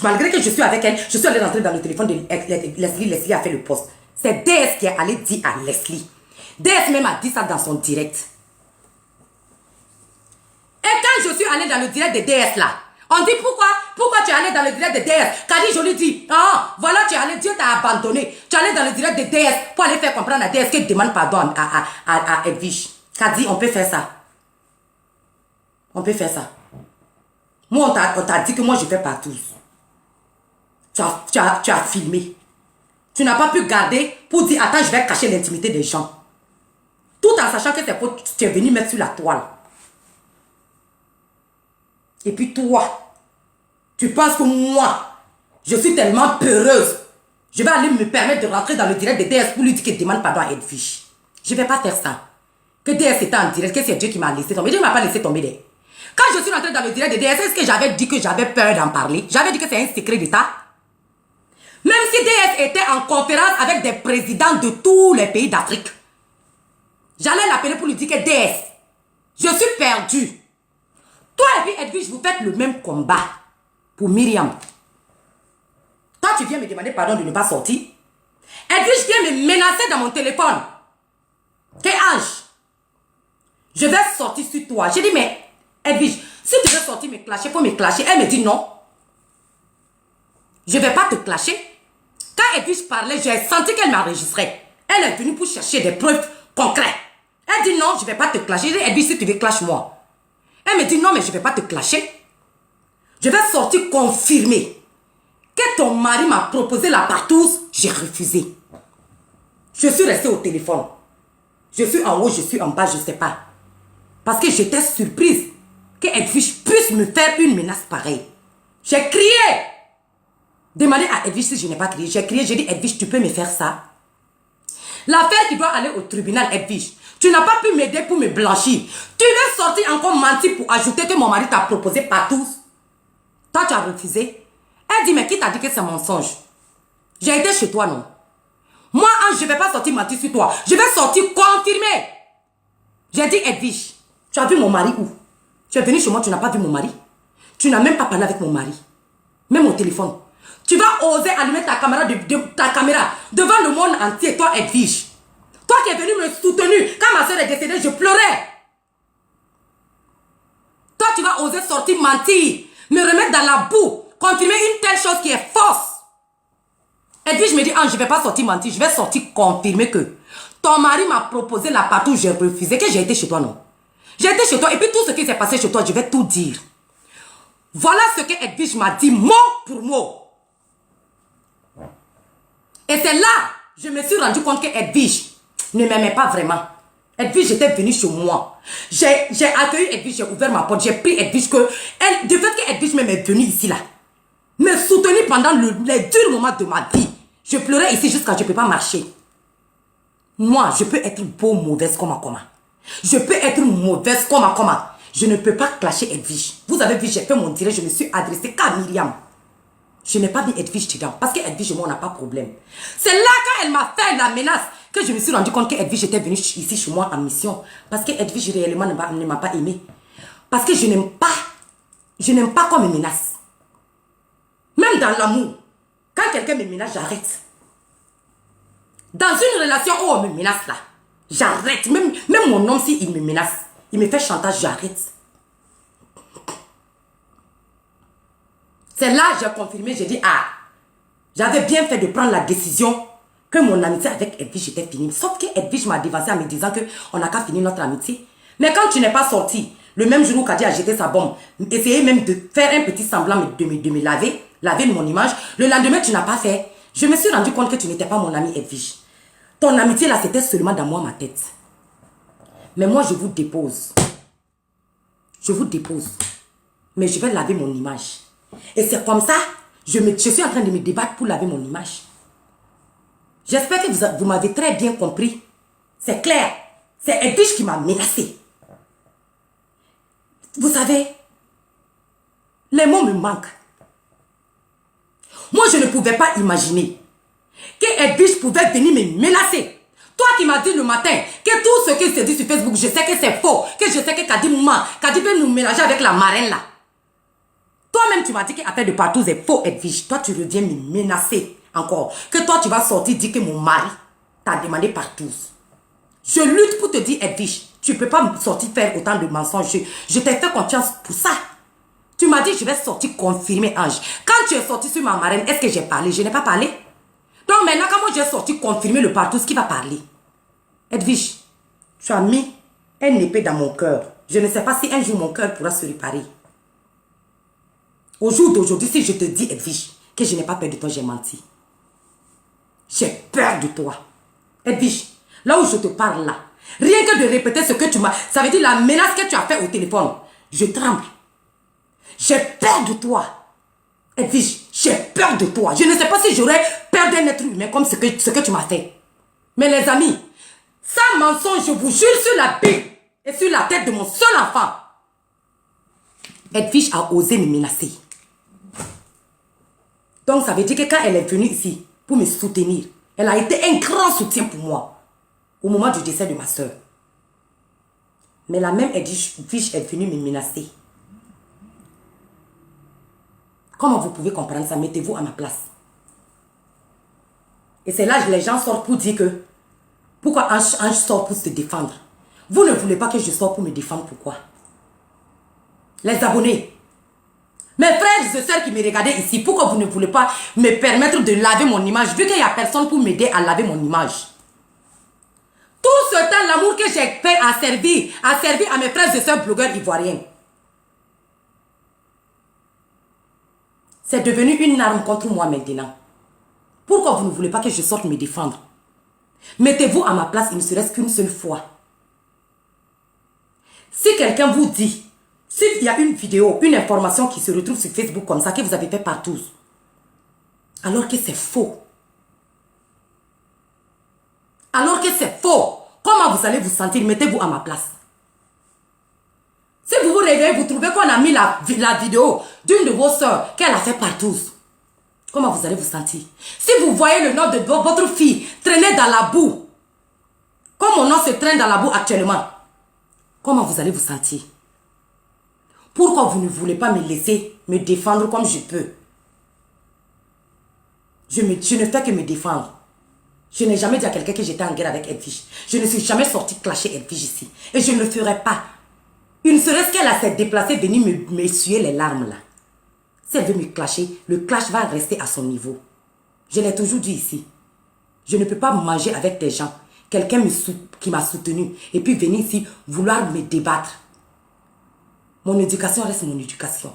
Malgré que je suis avec elle, je suis allée rentrer dans le téléphone de Leslie. Leslie a fait le poste. C'est DS qui est allé dire à Leslie. DS même a dit ça dans son direct. Et quand je suis allée dans le direct de DS là, on dit pourquoi tu es allé dans le direct de DS? Kadi Jolie dit, ah, voilà, tu es allé, Dieu t'a abandonné. Tu es allé dans le direct de DS pour aller faire comprendre à DS qu'elle demande pardon à Edwige. Kadi, on peut faire ça. On peut faire ça. Moi, on t'a dit que moi, je fais partout. Tu as filmé. Tu n'as pas pu garder pour dire, attends, je vais cacher l'intimité des gens. Tout en sachant que tu es venu mettre sur la toile. Et puis toi, tu penses que moi, je suis tellement peureuse. Je vais aller me permettre de rentrer dans le direct de DS pour lui dire qu'il demande pardon à Edwige. Je ne vais pas faire ça. Que DS était en direct, que c'est Dieu qui m'a laissé tomber. Dieu ne m'a pas laissé tomber. Quand je suis rentrée dans le direct de DS, est-ce que j'avais dit que j'avais peur d'en parler? J'avais dit que c'est un secret d'État. Même si DS était en conférence avec des présidents de tous les pays d'Afrique, j'allais l'appeler pour lui dire que DS, je suis perdue. Toi et puis Edwige, vous faites le même combat pour Myriam. Toi, tu viens me demander pardon de ne pas sortir. Edwige vient me menacer dans mon téléphone. T'es ange. Je vais sortir sur toi. J'ai dit, mais Edwige, si tu veux sortir me clasher, il faut me clasher. Elle me dit non. Je ne vais pas te clasher. Quand Edwige parlait, j'ai senti qu'elle m'enregistrait. Elle est venue pour chercher des preuves concrètes. Elle dit non, je ne vais pas te clasher. J'ai dit, Edwige, si tu veux, clash-moi. Elle me dit non, mais je ne vais pas te clasher. Je vais sortir confirmer que ton mari m'a proposé la partouze. J'ai refusé. Je suis restée au téléphone. Je suis en haut, je suis en bas, je ne sais pas. Parce que j'étais surprise que Edwige puisse me faire une menace pareille. J'ai crié. Demandez à Edwige si je n'ai pas crié. J'ai crié, j'ai dit, Edwige, tu peux me faire ça? L'affaire qui doit aller au tribunal, Edwige, tu n'as pas pu m'aider pour me blanchir. Tu veux sortir encore mentir pour ajouter que mon mari t'a proposé partout. Toi, tu as refusé. Elle dit, mais qui t'a dit que c'est mensonge? J'ai été chez toi, non? Moi, je ne vais pas sortir mentir sur toi. Je vais sortir confirmer. J'ai dit, Edwige, tu as vu mon mari où? Tu es venu chez moi, tu n'as pas vu mon mari. Tu n'as même pas parlé avec mon mari. Même au téléphone. Tu vas oser allumer ta caméra, devant le monde entier, toi Edwige. Toi qui es venu me soutenir. Quand ma soeur est décédée, je pleurais. Toi, tu vas oser sortir mentir, me remettre dans la boue, confirmer une telle chose qui est fausse. Edwige me dit, ah, je ne vais pas sortir mentir, je vais sortir confirmer que ton mari m'a proposé la partout, j'ai refusé, que j'ai été chez toi, non? J'ai été chez toi, et puis tout ce qui s'est passé chez toi, je vais tout dire. Voilà ce que Edwige m'a dit, mot pour mot. Et c'est là, je me suis rendu compte que Edwige ne m'aimait pas vraiment. Edwige était venue chez moi. J'ai accueilli Edwige, j'ai ouvert ma porte, j'ai pris Edwige du fait que Edwige même est venue ici là, me soutenir pendant les durs moments de ma vie. Je pleurais ici jusqu'à je ne peux pas marcher. Moi, je peux être beau, mauvaise comme un comment. Je peux être mauvaise comme un comment. Je ne peux pas clasher Edwige. Vous avez vu, j'ai fait mon direct, je me suis adressée qu'à Myriam. Je n'ai pas mis Edwige dedans. Parce que Edwige et moi, on n'a pas de problème. C'est là quand elle m'a fait la menace que je me suis rendu compte que Edwige était venue ici chez moi en mission. Parce que Edwige réellement ne m'a pas aimé. Parce que je n'aime pas qu'on me menace. Même dans l'amour, quand quelqu'un me menace, j'arrête. Dans une relation où on me menace là, j'arrête. Même mon homme, s'il me menace, il me fait chantage, j'arrête. C'est là que j'ai confirmé, j'ai dit, ah, j'avais bien fait de prendre la décision que mon amitié avec Edwige était finie. Sauf que Edwige m'a dévancé en me disant qu'on n'a qu'à finir notre amitié. Mais quand tu n'es pas sorti, le même jour où Kadi a jeté sa bombe, essayé même de faire un petit semblant de me laver mon image, le lendemain tu n'as pas fait. Je me suis rendu compte que tu n'étais pas mon ami Edwige. Ton amitié là, c'était seulement dans moi, ma tête. Mais moi, je vous dépose. Je vous dépose. Mais je vais laver mon image. Et c'est comme ça, je suis en train de me débattre pour laver mon image. J'espère que vous m'avez très bien compris. C'est clair. C'est Edwige qui m'a menacé. Vous savez, les mots me manquent. Moi, je ne pouvais pas imaginer que Edwige pouvait venir me menacer. Toi qui m'as dit le matin que tout ce qui se dit sur Facebook, je sais que c'est faux. Que je sais que Kadi veut nous mélanger avec la marraine là. Toi-même, tu m'as dit qu'affaire de partout est faux, Edwige. Toi, tu reviens me menacer encore. Que toi, tu vas sortir dire que mon mari t'a demandé partout. Je lutte pour te dire, Edwige, tu ne peux pas me sortir faire autant de mensonges. Je t'ai fait confiance pour ça. Tu m'as dit, je vais sortir confirmer Ange. Quand tu es sorti sur ma marraine, est-ce que j'ai parlé? Je n'ai pas parlé. Donc maintenant, quand moi j'ai sorti confirmer le partout, qui va parler? Edwige, tu as mis une épée dans mon cœur. Je ne sais pas si un jour mon cœur pourra se réparer. Au jour d'aujourd'hui, si je te dis, Edwige, que je n'ai pas peur de toi, j'ai menti. J'ai peur de toi. Edwige, là où je te parle là, rien que de répéter ce que tu m'as... Ça veut dire la menace que tu as fait au téléphone. Je tremble. J'ai peur de toi. Edwige, j'ai peur de toi. Je ne sais pas si j'aurais peur d'un être humain comme ce que tu m'as fait. Mais les amis, sans mensonge, je vous jure sur la Bible et sur la tête de mon seul enfant, Edwige a osé me menacer. Donc ça veut dire que quand elle est venue ici pour me soutenir, elle a été un grand soutien pour moi au moment du décès de ma soeur. Mais la même Edwige est venue me menacer. Comment vous pouvez comprendre ça? Mettez-vous à ma place. Et c'est là que les gens sortent pour dire que pourquoi Ange sort pour se défendre? Vous ne voulez pas que je sorte pour me défendre, pourquoi? Les abonnés, mes frères et sœurs qui me regardaient ici, pourquoi vous ne voulez pas me permettre de laver mon image, vu qu'il n'y a personne pour m'aider à laver mon image? Tout ce temps, l'amour que j'ai fait a servi à mes frères et sœurs blogueurs ivoiriens. C'est devenu une arme contre moi maintenant. Pourquoi vous ne voulez pas que je sorte me défendre? Mettez-vous à ma place, il ne serait-ce qu'une seule fois. Si quelqu'un vous dit, s'il y a une vidéo, une information qui se retrouve sur Facebook comme ça, que vous avez fait partout, alors que c'est faux. Alors que c'est faux. Comment vous allez vous sentir? Mettez-vous à ma place. Si vous vous réveillez, vous trouvez qu'on a mis la vidéo d'une de vos soeurs, qu'elle a fait partout. Comment vous allez vous sentir? Si vous voyez le nom de votre fille traîner dans la boue, comme mon nom se traîne dans la boue actuellement, comment vous allez vous sentir? Pourquoi vous ne voulez pas me laisser me défendre comme je peux? Je ne fais que me défendre. Je n'ai jamais dit à quelqu'un que j'étais en guerre avec Edwige. Je ne suis jamais sortie clasher Edwige ici. Et je ne le ferai pas. Il ne serait-ce qu'elle a s'est déplacée, venir m'essuyer les larmes là. Si elle veut me clasher, le clash va rester à son niveau. Je l'ai toujours dit ici. Je ne peux pas manger avec des gens. Quelqu'un qui m'a soutenu et puis venir ici vouloir me débattre. Mon éducation reste mon éducation.